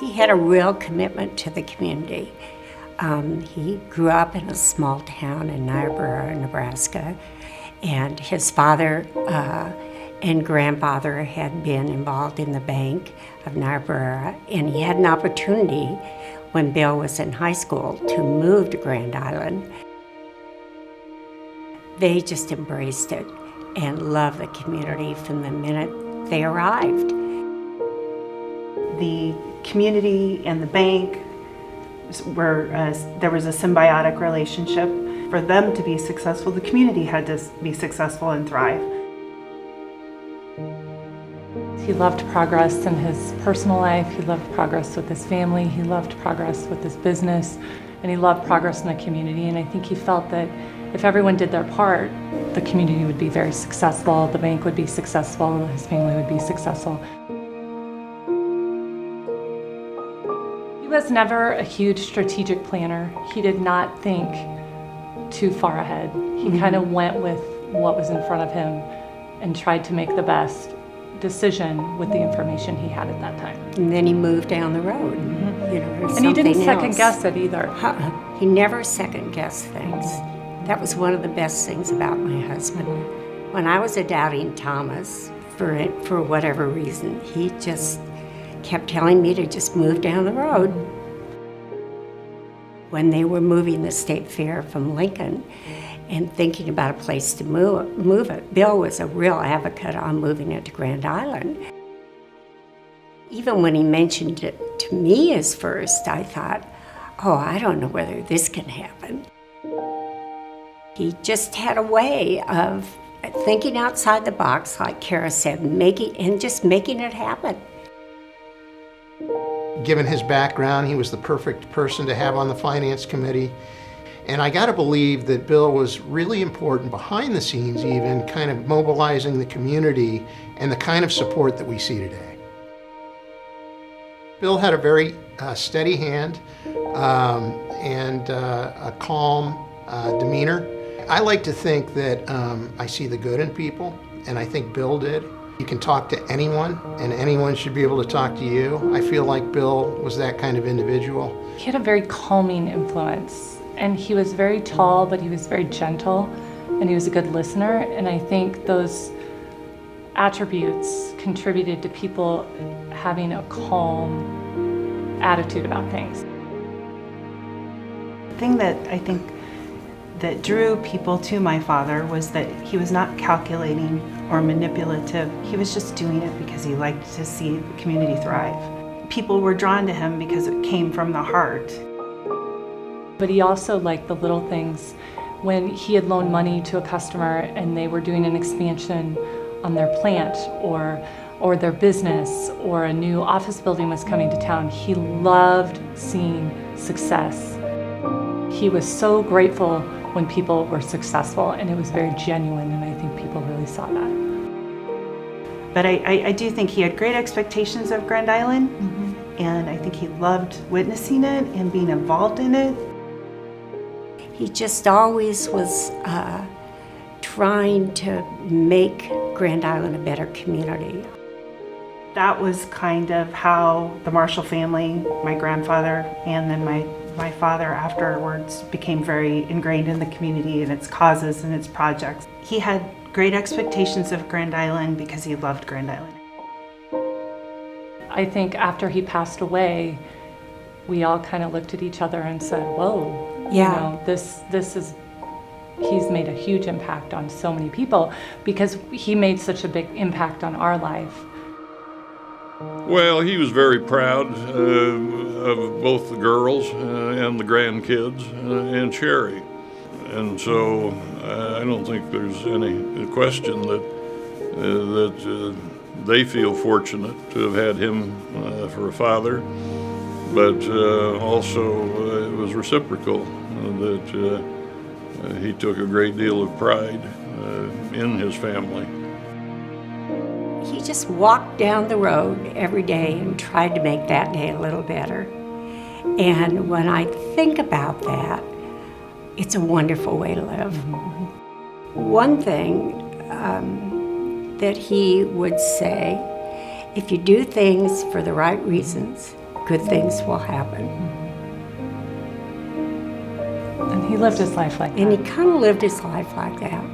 He had a real commitment to the community. He grew up in a small town in Niobrara, Nebraska, and his father and grandfather had been involved in the Bank of Niobrara, and he had an opportunity when Bill was in high school to move to Grand Island. They just embraced it and loved the community from the minute they arrived. The community and the bank there was a symbiotic relationship. For them to be successful, the community had to be successful and thrive. He loved progress in his personal life, he loved progress with his family, he loved progress with his business, and he loved progress in the community. And I think he felt that if everyone did their part, the community would be very successful, the bank would be successful, his family would be successful. He was never a huge strategic planner. He did not think too far ahead. He kind of went with what was in front of him and tried to make the best decision with the information he had at that time. And then he moved down the road. You know, and he didn't second guess it either. He never second guessed things. That was one of the best things about my husband. When I was a doubting Thomas, for whatever reason, he just kept telling me to just move down the road. When they were moving the state fair from Lincoln and thinking about a place to move it, Bill was a real advocate on moving it to Grand Island. Even when he mentioned it to me as first, I thought, oh, I don't know whether this can happen. He just had a way of thinking outside the box, like Kara said, making it happen. Given his background, he was the perfect person to have on the finance committee. And I gotta believe that Bill was really important behind the scenes, even kind of mobilizing the community and the kind of support that we see today. Bill had a very steady hand and a calm demeanor. I like to think that I see the good in people, and I think Bill did. You can talk to anyone, and anyone should be able to talk to you. I feel like Bill was that kind of individual. He had a very calming influence, and he was very tall, but he was very gentle, and he was a good listener, and I think those attributes contributed to people having a calm attitude about things. The thing that I think that drew people to my father was that he was not calculating or manipulative. He was just doing it because he liked to see the community thrive. People were drawn to him because it came from the heart. But he also liked the little things. When he had loaned money to a customer and they were doing an expansion on their plant or their business, or a new office building was coming to town, he loved seeing success. He was so grateful when people were successful, and it was very genuine, and I think people really saw that. But I do think he had great expectations of Grand Island, and I think he loved witnessing it and being involved in it. He just always was trying to make Grand Island a better community. That was kind of how the Marshall family, my grandfather, and then my father afterwards became very ingrained in the community and its causes and its projects. He had great expectations of Grand Island because he loved Grand Island. I think after he passed away, we all kind of looked at each other and said, whoa, yeah. You know, this is, he's made a huge impact on so many people because he made such a big impact on our life. Well, he was very proud of both the girls and the grandkids and Sherry. And so I don't think there's any question that they feel fortunate to have had him for a father, but also it was reciprocal that he took a great deal of pride in his family. He just walked down the road every day and tried to make that day a little better. And when I think about that, it's a wonderful way to live. One thing that he would say, if you do things for the right reasons, good things will happen. And he lived his life like that. And he kind of lived his life like that.